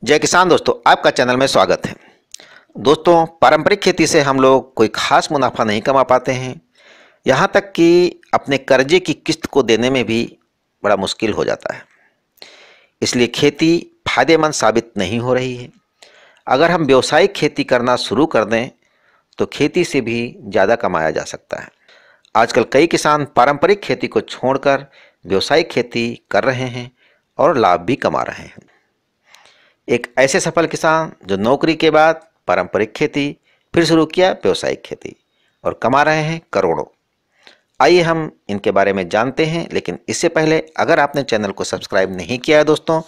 जय किसान दोस्तों, आपका चैनल में स्वागत है। दोस्तों, पारंपरिक खेती से हम लोग कोई खास मुनाफा नहीं कमा पाते हैं। यहाँ तक कि अपने कर्जे की किस्त को देने में भी बड़ा मुश्किल हो जाता है। इसलिए खेती फायदेमंद साबित नहीं हो रही है। अगर हम व्यावसायिक खेती करना शुरू कर दें तो खेती से भी ज़्यादा कमाया जा सकता है। आजकल कई किसान पारंपरिक खेती को छोड़कर व्यावसायिक खेती कर रहे हैं और लाभ भी कमा रहे हैं। एक ऐसे सफल किसान जो नौकरी के बाद पारंपरिक खेती फिर शुरू किया व्यावसायिक खेती और कमा रहे हैं करोड़ों। आइए हम इनके बारे में जानते हैं, लेकिन इससे पहले अगर आपने चैनल को सब्सक्राइब नहीं किया है दोस्तों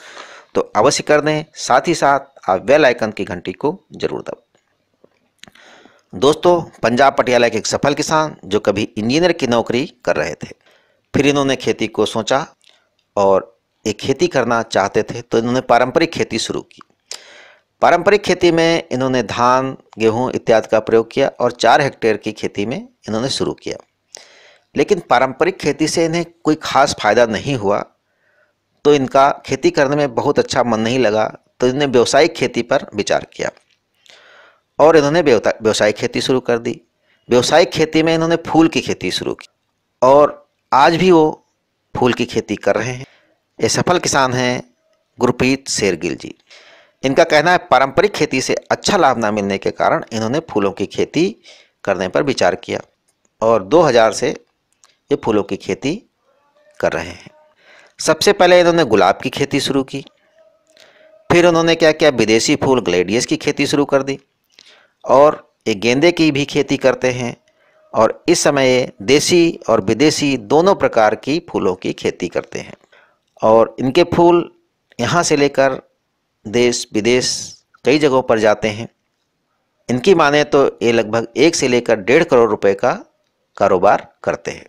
तो अवश्य कर दें। साथ ही साथ आप बेल आइकन की घंटी को जरूर दबाएं। दोस्तों, पंजाब पटियाला के एक सफल किसान जो कभी इंजीनियर की नौकरी कर रहे थे, फिर इन्होंने खेती को सोचा और एक खेती करना चाहते थे तो इन्होंने पारंपरिक खेती शुरू की। पारंपरिक खेती में इन्होंने धान, गेहूं इत्यादि का प्रयोग किया और 4 हेक्टेयर की खेती में इन्होंने शुरू किया। लेकिन पारंपरिक खेती से इन्हें कोई खास फायदा नहीं हुआ, तो इनका खेती करने में बहुत अच्छा मन नहीं लगा, तो इन्होंने व्यावसायिक खेती पर विचार किया और इन्होंने व्यावसायिक खेती शुरू कर दी। व्यावसायिक खेती में इन्होंने फूल की खेती शुरू की और आज भी वो फूल की खेती कर रहे हैं। ये सफल किसान हैं गुरप्रीत शेरगिल जी। इनका कहना है पारंपरिक खेती से अच्छा लाभ ना मिलने के कारण इन्होंने फूलों की खेती करने पर विचार किया और 2000 से ये फूलों की खेती कर रहे हैं। सबसे पहले इन्होंने गुलाब की खेती शुरू की, फिर उन्होंने क्या किया, विदेशी फूल ग्लेडियस की खेती शुरू कर दी और ये गेंदे की भी खेती करते हैं और इस समय ये देसी और विदेशी दोनों प्रकार की फूलों की खेती करते हैं और इनके फूल यहाँ से लेकर देश विदेश कई जगहों पर जाते हैं। इनकी माने तो ये लगभग 1 से लेकर 1.5 करोड़ रुपए का कारोबार करते हैं।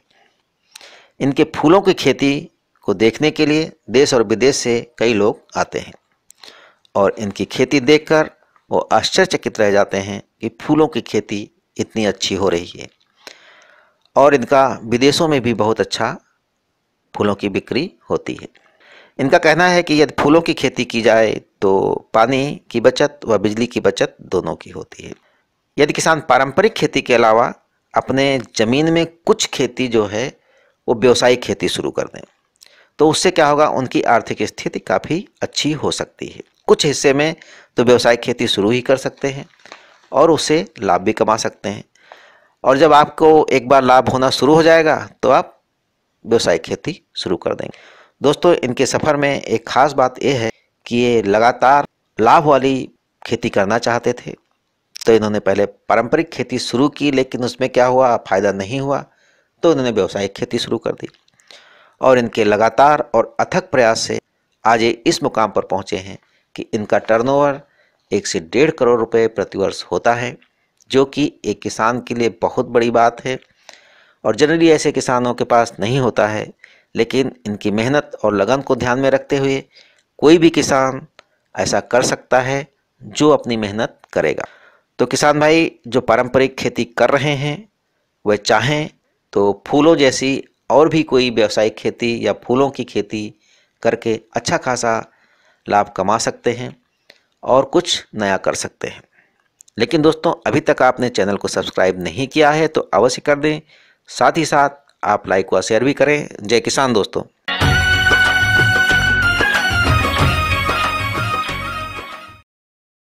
इनके फूलों की खेती को देखने के लिए देश और विदेश से कई लोग आते हैं और इनकी खेती देखकर वो आश्चर्यचकित रह जाते हैं कि फूलों की खेती इतनी अच्छी हो रही है और इनका विदेशों में भी बहुत अच्छा फूलों की बिक्री होती है। इनका कहना है कि यदि फूलों की खेती की जाए तो पानी की बचत व बिजली की बचत दोनों की होती है। यदि किसान पारंपरिक खेती के अलावा अपने ज़मीन में कुछ खेती जो है वो व्यावसायिक खेती शुरू कर दें तो उससे क्या होगा, उनकी आर्थिक स्थिति काफ़ी अच्छी हो सकती है। कुछ हिस्से में तो व्यावसायिक खेती शुरू ही कर सकते हैं और उससे लाभ भी कमा सकते हैं और जब आपको एक बार लाभ होना शुरू हो जाएगा तो आप व्यावसायिक खेती शुरू कर देंगे। दोस्तों, इनके सफ़र में एक ख़ास बात यह है कि ये लगातार लाभ वाली खेती करना चाहते थे, तो इन्होंने पहले पारंपरिक खेती शुरू की, लेकिन उसमें क्या हुआ, फ़ायदा नहीं हुआ, तो इन्होंने व्यावसायिक खेती शुरू कर दी और इनके लगातार और अथक प्रयास से आज ये इस मुकाम पर पहुँचे हैं कि इनका टर्नओवर 1 से 1.5 करोड़ रुपए प्रतिवर्ष होता है, जो कि एक किसान के लिए बहुत बड़ी बात है और जनरली ऐसे किसानों के पास नहीं होता है। लेकिन इनकी मेहनत और लगन को ध्यान में रखते हुए कोई भी किसान ऐसा कर सकता है जो अपनी मेहनत करेगा। तो किसान भाई जो पारंपरिक खेती कर रहे हैं वह चाहें तो फूलों जैसी और भी कोई व्यावसायिक खेती या फूलों की खेती करके अच्छा खासा लाभ कमा सकते हैं और कुछ नया कर सकते हैं। लेकिन दोस्तों, अभी तक आपने चैनल को सब्सक्राइब नहीं किया है तो अवश्य कर दें। साथ ही साथ आप लाइक व शेयर भी करें। जय किसान दोस्तों।